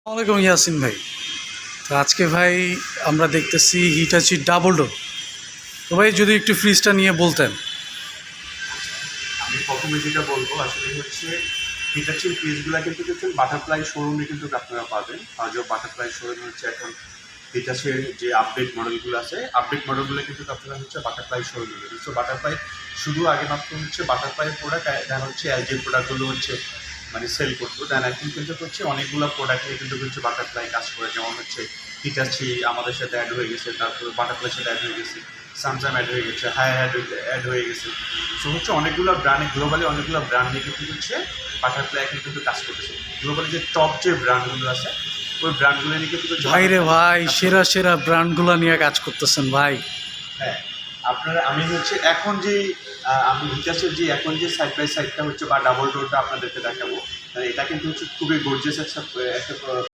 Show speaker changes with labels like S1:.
S1: আসসালামাইকুম ইয়াসিন ভাই। তো আজকে ভাই আমরা দেখতেছি হিটাচি ডাবল ডোর। তো ভাই যদি একটু ফ্রিজটা নিয়ে বলতেন।
S2: আমি প্রথমে যেটা বলবো আসলে হচ্ছে হিটাচির ফ্রিজগুলো কিন্তু দেখছেন বাটারফ্লাই শোরুমে কিন্তু আপনারা পাবেন। আর যে বাটারফ্লাই শোরুম হচ্ছে এখন হিটাচির যে আপডেট মডেলগুলো আছে, আপডেট মডেলগুলো কিন্তু আপনারা হচ্ছে বাটারফ্লাই শোরুমে পাবেন। সো বাটারফ্লাই শুধু আগে মাত্র হচ্ছে বাটারফ্লাই প্রোডাক্ট, দেন হচ্ছে এলজির প্রোডাক্টগুলো হচ্ছে মানে সেল করতো। দেন এখন কিন্তু হচ্ছে অনেকগুলো প্রোডাক্ট নিয়ে কিন্তু হচ্ছে বাটারফ্লাই কাজ করে, যেমন হচ্ছে হিটাচি আমাদের সাথে অ্যাড হয়ে গেছে, তারপর বাটারফ্লাইয়ের সাথে অ্যাড হয়ে গেছে, স্যামসাং অ্যাড হয়ে গেছে, অ্যাড হয়ে গেছে। সো হচ্ছে অনেকগুলো ব্র্যান্ড, গ্লোবালি অনেকগুলো ব্র্যান্ড নিয়ে কিন্তু হচ্ছে বাটারফ্লাই এখন কিন্তু কাজ করতেছে। গ্লোবালি যে টপ যে ব্র্যান্ডগুলো আছে ওই ব্র্যান্ডগুলো নিয়ে কিন্তু
S1: ভাই রে ভাই, সেরা সেরা ব্র্যান্ডগুলো নিয়ে কাজ করতেছেন ভাই।
S2: হ্যাঁ, আপনারা আমি হচ্ছে এখন যে আমি হিটাচের যে এখন যে সাইড বাই সাইডটা হচ্ছে বা ডাবল ডোরটা আপনাদেরকে দেখাবো, এটা কিন্তু হচ্ছে খুবই গর্জিয়াস একটা